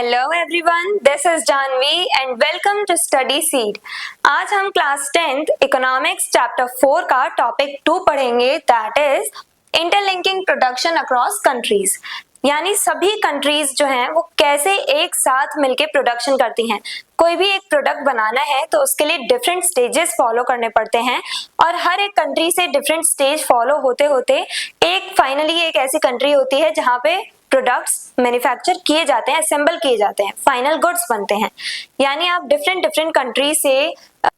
Hello everyone, this is Janvi and welcome to study seed. आज हम class 10th economics chapter 4 का topic 2 पढ़ेंगे, that is interlinking production across countries. यानी सभी countries जो हैं वो कैसे एक साथ मिलके प्रोडक्शन करती हैं। कोई भी एक प्रोडक्ट बनाना है तो उसके लिए डिफरेंट स्टेजेस फॉलो करने पड़ते हैं और हर एक कंट्री से डिफरेंट स्टेज फॉलो होते होते एक फाइनली एक ऐसी कंट्री होती है जहां पे प्रोडक्ट्स मैन्युफैक्चर किए जाते हैं, असेंबल किए जाते हैं, फाइनल गुड्स बनते हैं। यानी आप डिफरेंट डिफरेंट कंट्री से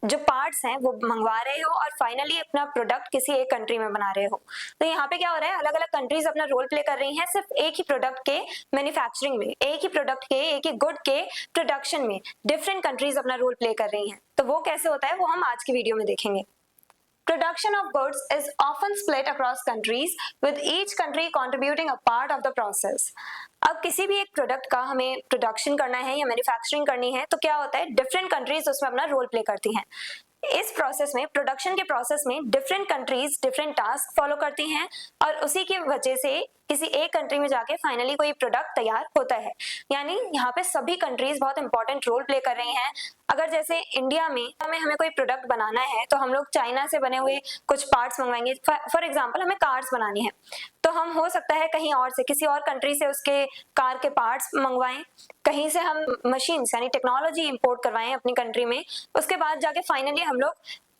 जो पार्ट्स हैं वो मंगवा रहे हो और फाइनली अपना प्रोडक्ट किसी एक कंट्री में बना रहे हो। तो यहाँ पे क्या हो रहा है, अलग अलग कंट्रीज अपना रोल प्ले कर रही हैं सिर्फ एक ही प्रोडक्ट के मैन्युफैक्चरिंग में, एक ही प्रोडक्ट के, एक ही गुड के प्रोडक्शन में डिफरेंट कंट्रीज अपना रोल प्ले कर रही हैं। तो वो कैसे होता है वो हम आज की वीडियो में देखेंगे। Production of goods is often split across countries, with each country contributing a part of the process. अब किसी भी एक प्रोडक्ट का हमें प्रोडक्शन करना है या मैन्युफैक्चरिंग करनी है तो क्या होता है, डिफरेंट कंट्रीज उसमें अपना रोल प्ले करती हैं। इस प्रोसेस में, प्रोडक्शन के प्रोसेस में different countries different task follow करती हैं और उसी की वजह से किसी एक कंट्री में जाके फाइनली कोई प्रोडक्ट तैयार होता है। यानी यहाँ पे सभी कंट्रीज बहुत इंपॉर्टेंट रोल प्ले कर रही हैं। अगर जैसे इंडिया में हमें कोई प्रोडक्ट बनाना है तो हम लोग चाइना से बने हुए कुछ पार्ट्स मंगवाएंगे। फॉर एग्जांपल हमें कार्स बनानी है तो हम हो सकता है कहीं और से, किसी और कंट्री से उसके कार के पार्ट्स मंगवाएं, कहीं से हम मशीन्स यानी टेक्नोलॉजी इंपोर्ट करवाएं अपनी कंट्री में, उसके बाद जाके फाइनली हम लोग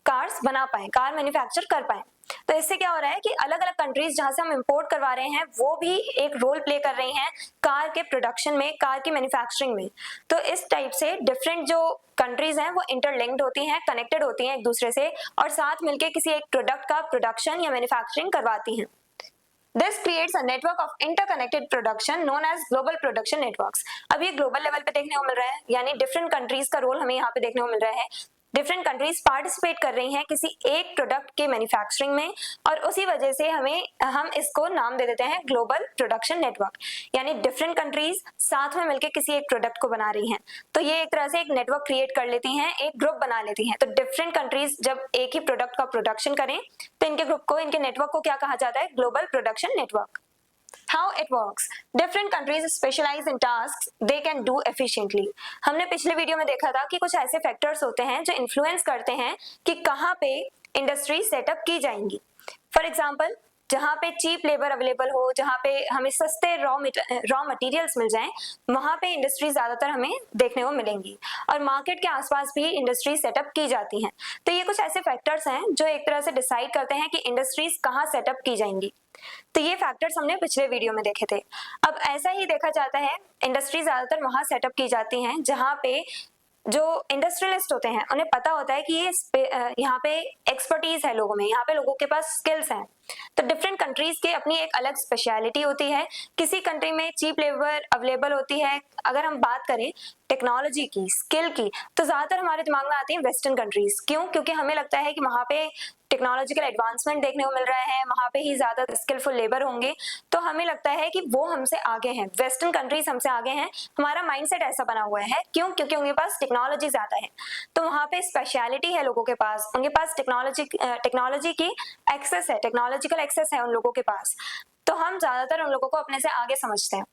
कार्स बना पाए, कार मैन्युफैक्चर कर पाए। तो इससे क्या हो रहा है कि अलग अलग कंट्रीज जहां से हम इंपोर्ट करवा रहे हैं वो भी एक रोल प्ले कर रही हैं कार के प्रोडक्शन में, कार की मैन्युफैक्चरिंग में। तो इस टाइप से डिफरेंट जो कंट्रीज हैं वो इंटरलिंक्ड होती हैं, कनेक्टेड होती हैं एक दूसरे से और साथ मिलकर किसी एक प्रोडक्ट का प्रोडक्शन या मैन्युफैक्चरिंग करवाती हैं। This creates a network of interconnected production known as global production networks. अब ये ग्लोबल लेवल पे देखने को मिल रहा है, यानी डिफरेंट कंट्रीज का रोल हमें यहाँ पे देखने को मिल रहा है। डिफरेंट कंट्रीज पार्टिसिपेट कर रही हैं किसी एक प्रोडक्ट के मैन्युफैक्चरिंग में और उसी वजह से हम इसको नाम दे देते हैं ग्लोबल प्रोडक्शन नेटवर्क। यानी डिफरेंट कंट्रीज साथ में मिलकर किसी एक प्रोडक्ट को बना रही हैं तो ये एक तरह से एक नेटवर्क क्रिएट कर लेती हैं, एक ग्रुप बना लेती हैं। तो डिफरेंट कंट्रीज जब एक ही प्रोडक्ट का प्रोडक्शन करें तो इनके ग्रुप को, इनके नेटवर्क को क्या कहा जाता है, global production network. How it works? Different countries specialize in tasks they can do efficiently. हमने पिछले वीडियो में देखा था कि कुछ ऐसे फैक्टर्स होते हैं जो इन्फ्लुएंस करते हैं कि कहाँ पे इंडस्ट्री सेटअप की जाएंगी। फॉर एग्जाम्पल, जहाँ पे चीप लेबर अवेलेबल हो, जहाँ पे हमें सस्ते रॉ मटेरियल्स मिल जाएं, वहाँ पे इंडस्ट्री ज्यादातर हमें देखने को मिलेंगी और मार्केट के आसपास भी इंडस्ट्री सेटअप की जाती हैं। तो ये कुछ ऐसे फैक्टर्स हैं जो एक तरह से डिसाइड करते हैं कि इंडस्ट्रीज कहाँ सेटअप की जाएंगी। तो ये फैक्टर्स हमने पिछले वीडियो में देखे थे। अब ऐसा ही देखा जाता है, इंडस्ट्री ज्यादातर वहां सेटअप की जाती हैं जहां पे जो इंडस्ट्रियलिस्ट होते हैं उन्हें पता होता है कि ये यहाँ पे एक्सपर्टीज है लोगों में, यहाँ पे लोगों के पास स्किल्स हैं। तो डिफरेंट कंट्रीज की अपनी एक अलग स्पेशलिटी होती है। किसी कंट्री में चीप लेबर अवेलेबल होती है। अगर हम बात करें टेक्नोलॉजी की, स्किल की, तो ज्यादातर हमारे दिमाग में आती है वेस्टर्न कंट्रीज। क्यों? क्योंकि हमें लगता है कि वहां पे टेक्नोलॉजिकल एडवांसमेंट देखने को मिल रहा है, वहां पे ही ज्यादा स्किलफुल लेबर होंगे, तो हमें लगता है कि वो हमसे आगे हैं, वेस्टर्न कंट्रीज हमसे आगे हैं। हमारा माइंडसेट ऐसा बना हुआ है। क्यों? क्योंकि उनके पास टेक्नोलॉजी ज्यादा है, तो वहां पे स्पेशलिटी है लोगों के पास, उनके पास टेक्नोलॉजी की एक्सेस है, टेक्नोलॉजिकल एक्सेस है उन लोगों के पास। तो हम ज्यादातर उन लोगों को अपने से आगे समझते हैं।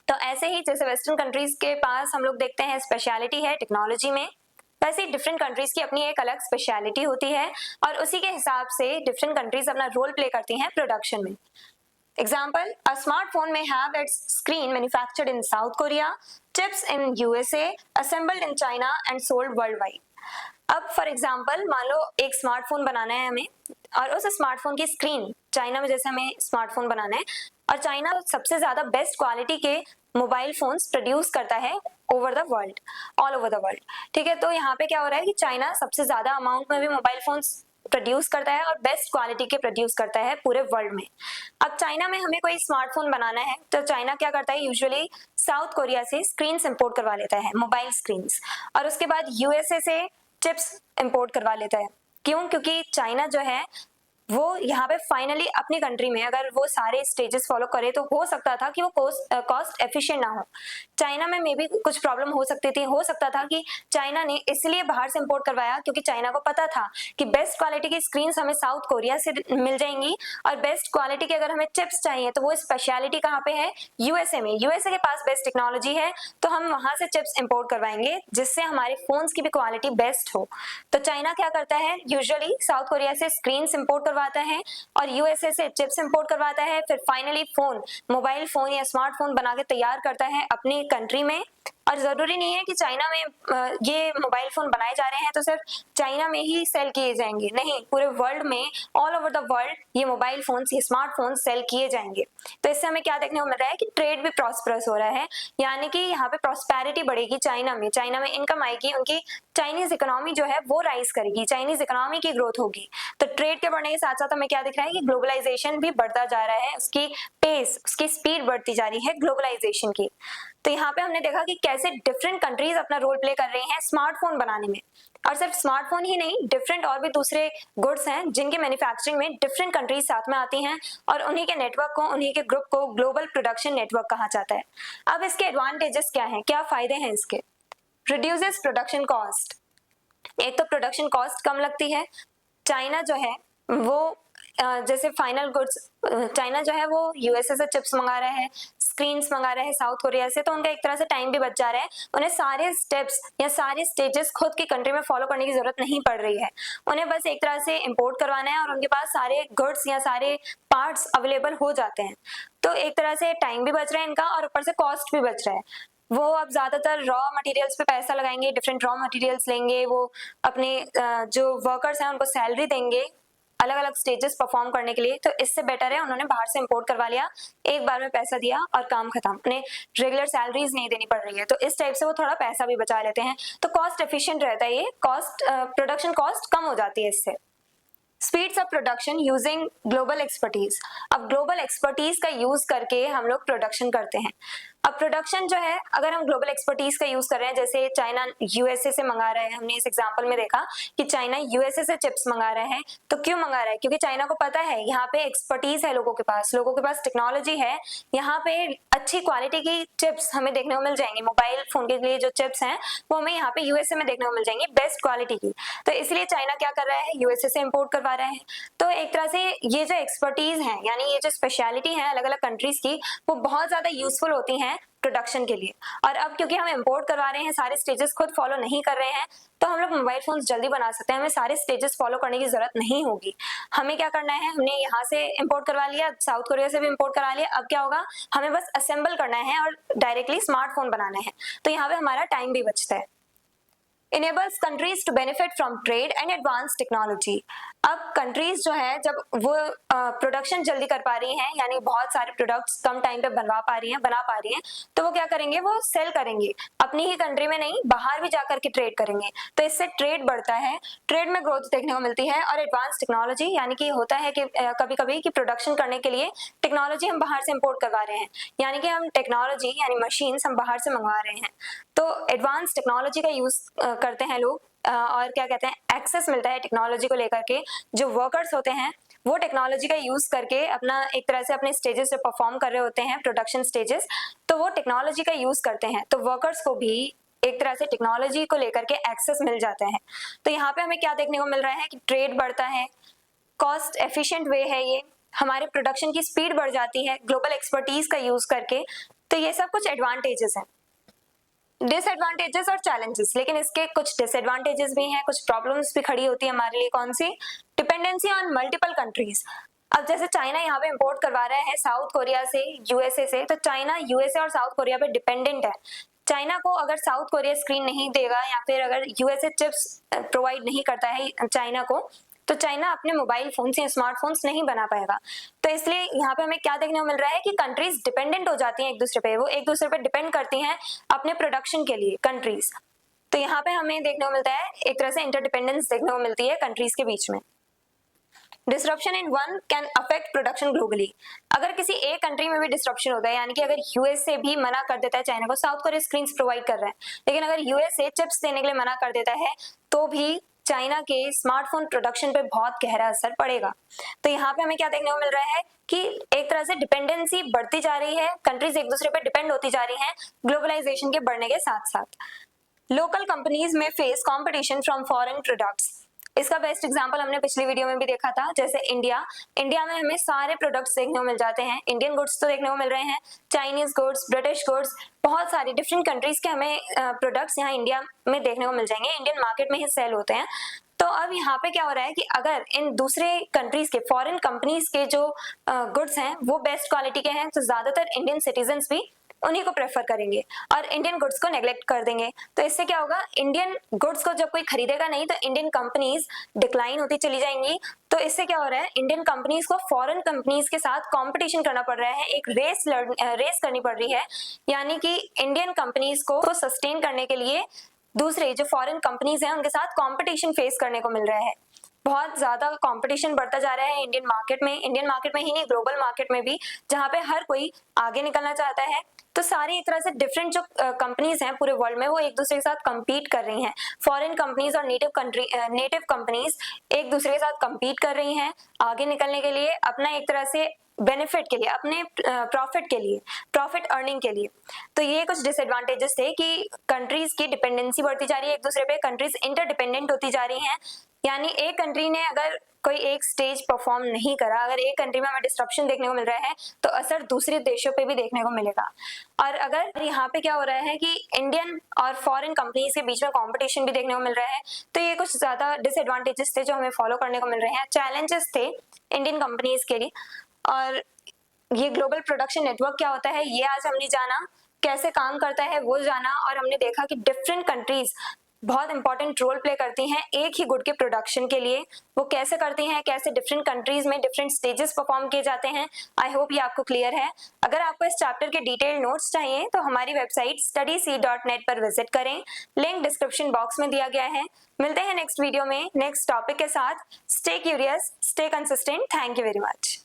तो ऐसे ही जैसे वेस्टर्न कंट्रीज के पास हम लोग देखते हैं स्पेशलिटी है टेक्नोलॉजी में, वैसे डिफरेंट कंट्रीज की अपनी एक अलग स्पेशलिटी होती है और उसी के हिसाब से डिफरेंट कंट्रीज अपना रोल प्ले करती हैं प्रोडक्शन में। एग्जाम्पल, अ स्मार्टफोन में have it's screen manufactured in south Korea, chips in USA, assembled in China and sold world wide. अब फॉर एग्जाम्पल, मान लो एक स्मार्टफोन बनाना है हमें और उस स्मार्टफोन की स्क्रीन चाइना में, जैसे हमें स्मार्टफोन बनाना है और चाइना सबसे ज्यादा बेस्ट क्वालिटी के मोबाइल फोन्स प्रोड्यूस करता है over the world, all over the world. ठीक है, तो यहाँ पे क्या हो रहा है कि चाइना सबसे ज्यादा अमाउंट में भी मोबाइल फोन्स प्रोड्यूस करता है और बेस्ट क्वालिटी के प्रोड्यूस करता है पूरे वर्ल्ड में। अब चाइना में हमें कोई स्मार्टफोन बनाना है तो चाइना क्या करता है, यूजुअली साउथ कोरिया से स्क्रीन्स इंपोर्ट करवा लेता है, मोबाइल स्क्रीन्स, और उसके बाद यूएसए से चिप्स इंपोर्ट करवा लेता है। क्यों? क्योंकि चाइना जो है वो यहाँ पे फाइनली अपनी कंट्री में अगर वो सारे स्टेजेस फॉलो करे तो हो सकता था कि वो कॉस्ट एफिशिएंट ना हो। चाइना में मे बी कुछ प्रॉब्लम हो सकती थी, हो सकता था कि चाइना ने इसलिए बाहर से इंपोर्ट करवाया क्योंकि चाइना को पता था कि बेस्ट क्वालिटी की स्क्रीन्स हमें साउथ कोरिया से मिल जाएंगी और बेस्ट क्वालिटी की अगर हमें चिप्स चाहिए तो वो स्पेशलिटी कहाँ पे है, यूएसए में। यूएसए के पास बेस्ट टेक्नोलॉजी है तो हम वहां से चिप्स इंपोर्ट करवाएंगे जिससे हमारे फोन्स की भी क्वालिटी बेस्ट हो। तो चाइना क्या करता है, यूजुअली साउथ कोरिया से स्क्रीन्स इंपोर्ट करवाता है और यूएसए से चिप्स इंपोर्ट करवाता है, फिर फाइनली फोन, मोबाइल फोन या स्मार्टफोन बना के तैयार करता है अपनी कंट्री में। और जरूरी नहीं है कि चाइना में ये मोबाइल फोन बनाए जा रहे हैं तो सिर्फ चाइना में ही सेल किए जाएंगे, नहीं, पूरे वर्ल्ड में, ऑल ओवर द वर्ल्ड ये मोबाइल फोन्स, ये स्मार्टफोन सेल किए जाएंगे। तो इससे हमें क्या देखने को मिल रहा है कि ट्रेड भी प्रॉस्परस हो रहा है, यानी कि यहाँ पे प्रॉस्पेरिटी बढ़ेगी चाइना में इनकम आएगी, उनकी चाइनीज इकोनॉमी जो है वो राइज करेगी, चाइनीज इकोनॉमी की ग्रोथ होगी। तो ट्रेड के बढ़ने के साथ साथ हमें क्या दिख रहा है कि ग्लोबलाइजेशन भी बढ़ता जा रहा है, उसकी पेस, उसकी स्पीड बढ़ती जा रही है ग्लोबलाइजेशन की। तो यहाँ पे हमने देखा कि कैसे डिफरेंट कंट्रीज अपना रोल प्ले कर रही हैं स्मार्टफोन बनाने में, और सिर्फ स्मार्टफोन ही नहीं, डिफरेंट और भी दूसरे गुड्स हैं जिनके मैन्युफैक्चरिंग में डिफरेंट कंट्रीज साथ में आती हैं और उन्हीं के नेटवर्क को, उन्हीं के ग्रुप को ग्लोबल प्रोडक्शन नेटवर्क कहा जाता है। अब इसके एडवांटेजेस क्या हैं, क्या फायदे हैं इसके? रिड्यूसेस प्रोडक्शन कॉस्ट, एक तो प्रोडक्शन कॉस्ट कम लगती है। चाइना जो है वो जैसे फाइनल गुड्स, चाइना जो है वो यूएसए से चिप्स मंगा रहा है, स्क्रीन्स मंगा रहे हैं साउथ कोरिया से, तो उनका एक तरह से टाइम भी बच जा रहा है, उन्हें सारे स्टेप्स या सारे स्टेजेस खुद की कंट्री में फॉलो करने की जरूरत नहीं पड़ रही है, उन्हें बस एक तरह से इंपोर्ट करवाना है और उनके पास सारे गुड्स या सारे पार्ट्स अवेलेबल हो जाते हैं। तो एक तरह से टाइम भी बच रहा है इनका और ऊपर से कॉस्ट भी बच रहा है। वो अब ज्यादातर रॉ मटेरियल्स पे पैसा लगाएंगे, डिफरेंट रॉ मटेरियल्स लेंगे, वो अपने जो वर्कर्स हैं उनको सैलरी देंगे अलग अलग स्टेजेस परफॉर्म करने के लिए। तो इससे बेटर है उन्होंने बाहर से इंपोर्ट करवा लिया, एक बार में पैसा दिया और काम खत्म, उन्हें रेगुलर सैलरीज नहीं देनी पड़ रही है, तो इस टाइप से वो थोड़ा पैसा भी बचा लेते हैं। तो कॉस्ट एफिशिएंट रहता है, ये कॉस्ट, प्रोडक्शन कॉस्ट कम हो जाती है इससे। Speeds of production using global expertise, अब ग्लोबल एक्सपर्टीज का यूज करके हम लोग प्रोडक्शन करते हैं। अब प्रोडक्शन जो है, अगर हम ग्लोबल एक्सपर्टीज का यूज कर रहे हैं, जैसे चाइना यूएसए से मंगा रहा है, हमने इस एग्जांपल में देखा कि चाइना यूएसए से चिप्स मंगा रहा है, तो क्यों मंगा रहा है? क्योंकि चाइना को पता है यहाँ पे एक्सपर्टीज है, लोगों के पास टेक्नोलॉजी है, यहाँ पे अच्छी क्वालिटी की चिप्स हमें देखने को मिल जाएंगी, मोबाइल फोन के लिए जो चिप्स हैं वो हमें यहाँ पे यूएसए में देखने को मिल जाएंगी बेस्ट क्वालिटी की। तो इसलिए चाइना क्या कर रहा है, यूएसए से इंपोर्ट करवा रहा है। तो एक तरह से ये जो एक्सपर्टीज है, यानी ये जो स्पेशलिटी है अलग अलग कंट्रीज की, वो बहुत ज्यादा यूजफुल होती हैं प्रोडक्शन के लिए। और अब क्योंकि हम इंपोर्ट करवा रहे हैं, सारे स्टेजेस खुद फॉलो नहीं कर रहे हैं, तो हम लोग मोबाइल फोन्स जल्दी बना सकते हैं, हमें सारे स्टेजेस फॉलो करने की जरूरत नहीं होगी। हमें क्या करना है, हमने यहाँ से इंपोर्ट करवा लिया, साउथ कोरिया से भी इंपोर्ट करा लिया, अब क्या होगा, हमें बस असेंबल करना है और डायरेक्टली स्मार्टफोन बनाना है, तो यहाँ पे हमारा टाइम भी बचता है। enables countries to benefit from trade and advanced technology। अब कंट्रीज जो है जब वो प्रोडक्शन जल्दी कर पा रही हैं, यानी बहुत सारे प्रोडक्ट्स कम टाइम पे बना पा रही हैं, तो वो क्या करेंगे, वो सेल करेंगे, अपनी ही कंट्री में नहीं, बाहर भी जाकर के ट्रेड करेंगे, तो इससे ट्रेड बढ़ता है, ट्रेड में ग्रोथ देखने को मिलती है। और एडवांस टेक्नोलॉजी, यानी कि होता है कि कभी कभी कि प्रोडक्शन करने के लिए टेक्नोलॉजी हम बाहर से इंपोर्ट करवा रहे हैं, यानी कि हम टेक्नोलॉजी यानी मशीन्स हम बाहर से मंगवा रहे हैं, तो एडवांस टेक्नोलॉजी का यूज करते हैं लोग, और क्या कहते हैं, एक्सेस मिलता है टेक्नोलॉजी को लेकर के। जो वर्कर्स होते हैं वो टेक्नोलॉजी का यूज करके अपना एक तरह से अपने स्टेजेस पे परफॉर्म कर रहे होते हैं, प्रोडक्शन स्टेजेस, तो वो टेक्नोलॉजी का यूज करते हैं, तो वर्कर्स को भी एक तरह से टेक्नोलॉजी को लेकर के एक्सेस मिल जाता है। तो यहाँ पे हमें क्या देखने को मिल रहा है कि ट्रेड बढ़ता है, कॉस्ट एफिशिएंट वे है ये, हमारे प्रोडक्शन की स्पीड बढ़ जाती है ग्लोबल एक्सपर्टीज का यूज करके। तो ये सब कुछ एडवांटेजेस हैं। डिसएडवांटेजेस और चैलेंजेस, लेकिन इसके कुछ डिसएडवांटेजेस भी हैं, कुछ प्रॉब्लम्स भी खड़ी होती है हमारे लिए। कौन सी? Dependency on multiple countries. अब जैसे चाइना यहाँ पे इंपोर्ट करवा रहा है साउथ कोरिया से, यूएसए से, तो चाइना यूएसए और साउथ कोरिया पे डिपेंडेंट है। चाइना को अगर साउथ कोरिया स्क्रीन नहीं देगा या फिर अगर यूएसए चिप्स प्रोवाइड नहीं करता है चाइना को, तो चाइना अपने मोबाइल फोन्स या स्मार्टफोन्स नहीं बना पाएगा। तो इसलिए यहाँ पे हमें क्या देखने को मिल रहा है कि कंट्रीज डिपेंडेंट हो जाती हैं एक दूसरे पे, वो एक दूसरे पे डिपेंड करती हैं अपने प्रोडक्शन के लिए कंट्रीज। तो यहाँ पे हमें देखने को मिलता है एक तरह से इंटरडिपेंडेंस देखने को मिलती है कंट्रीज के बीच में। Disruption in one can affect production globally. अगर किसी एक कंट्री में भी डिसरप्शन होता है, यानी कि अगर यूएसए भी मना कर देता है चाइना को, साउथ कोरिया स्क्रीन्स प्रोवाइड कर रहा है, लेकिन अगर यूएसए चिप्स देने के लिए मना कर देता है, तो भी चाइना के स्मार्टफोन प्रोडक्शन पे बहुत गहरा असर पड़ेगा। तो यहाँ पे हमें क्या देखने को मिल रहा है कि एक तरह से डिपेंडेंसी बढ़ती जा रही है, कंट्रीज एक दूसरे पे डिपेंड होती जा रही हैं ग्लोबलाइजेशन के बढ़ने के साथ साथ। लोकल कंपनीज में face competition from foreign products. इसका बेस्ट एग्जांपल हमने पिछली वीडियो में भी देखा था, जैसे इंडिया में हमें सारे प्रोडक्ट्स देखने को मिल जाते हैं। इंडियन गुड्स तो देखने को मिल रहे हैं, चाइनीज गुड्स, ब्रिटिश गुड्स, बहुत सारी डिफरेंट कंट्रीज के हमें प्रोडक्ट्स यहाँ इंडिया में देखने को मिल जाएंगे, इंडियन मार्केट में ही सेल होते हैं। तो अब यहाँ पे क्या हो रहा है कि अगर इन दूसरे कंट्रीज के फॉरेन कंपनीज के जो गुड्स हैं वो बेस्ट क्वालिटी के हैं, तो ज्यादातर इंडियन सिटीजन्स भी उन्हीं को प्रेफर करेंगे और इंडियन गुड्स को नेग्लेक्ट कर देंगे। तो इससे क्या होगा, इंडियन गुड्स को जब कोई खरीदेगा नहीं तो इंडियन कंपनीज डिक्लाइन होती चली जाएंगी। तो इससे क्या हो रहा है, इंडियन कंपनीज को फॉरेन कंपनीज के साथ कंपटीशन करना पड़ रहा है, एक रेस करनी पड़ रही है। यानी कि इंडियन कंपनीज को सस्टेन करने के लिए दूसरे जो फॉरेन कंपनीज हैं उनके साथ कंपटीशन फेस करने को मिल रहा है। बहुत ज्यादा कंपटीशन बढ़ता जा रहा है इंडियन मार्केट में ही नहीं, ग्लोबल मार्केट में भी, जहां पे हर कोई आगे निकलना चाहता है। तो सारी एक तरह से डिफरेंट जो कंपनीज हैं पूरे वर्ल्ड में वो एक दूसरे के साथ compete कर रही हैं। फॉरेन कंपनीज और नेटिव कंपनीज एक दूसरे के साथ compete कर रही हैं आगे निकलने के लिए, अपना एक तरह से बेनिफिट के लिए, अपने प्रॉफिट के लिए, प्रॉफिट अर्निंग के लिए। तो ये कुछ डिसएडवांटेजेस थे कि कंट्रीज की डिपेंडेंसी बढ़ती जा रही है एक दूसरे पे, कंट्रीज इंटरडिपेंडेंट होती जा रही हैं। यानी एक कंट्री ने अगर कोई एक स्टेज परफॉर्म नहीं करा, अगर एक कंट्री में हमें डिस्ट्रप्शन देखने को मिल रहा है तो असर दूसरे देशों पे भी देखने को मिलेगा। और अगर यहाँ पे क्या हो रहा है कि इंडियन और फॉरेन कंपनीज के बीच में कंपटीशन भी देखने को मिल रहा है, तो ये कुछ ज्यादा डिसएडवांटेजेस थे जो हमें फॉलो करने को मिल रहे हैं, चैलेंजेस थे इंडियन कंपनीज के लिए। और ये ग्लोबल प्रोडक्शन नेटवर्क क्या होता है ये आज हमने जाना, कैसे काम करता है वो जाना, और हमने देखा कि डिफरेंट कंट्रीज बहुत इंपॉर्टेंट रोल प्ले करती हैं एक ही गुड के प्रोडक्शन के लिए। वो कैसे करती हैं, कैसे डिफरेंट कंट्रीज में डिफरेंट स्टेजेस परफॉर्म किए जाते हैं। आई होप ये आपको क्लियर है। अगर आपको इस चैप्टर के डिटेल नोट्स चाहिए तो हमारी वेबसाइट studyseed.net पर विजिट करें, लिंक डिस्क्रिप्शन बॉक्स में दिया गया है। मिलते हैं नेक्स्ट वीडियो में नेक्स्ट टॉपिक के साथ। Stay curious, stay consistent. Thank you very much.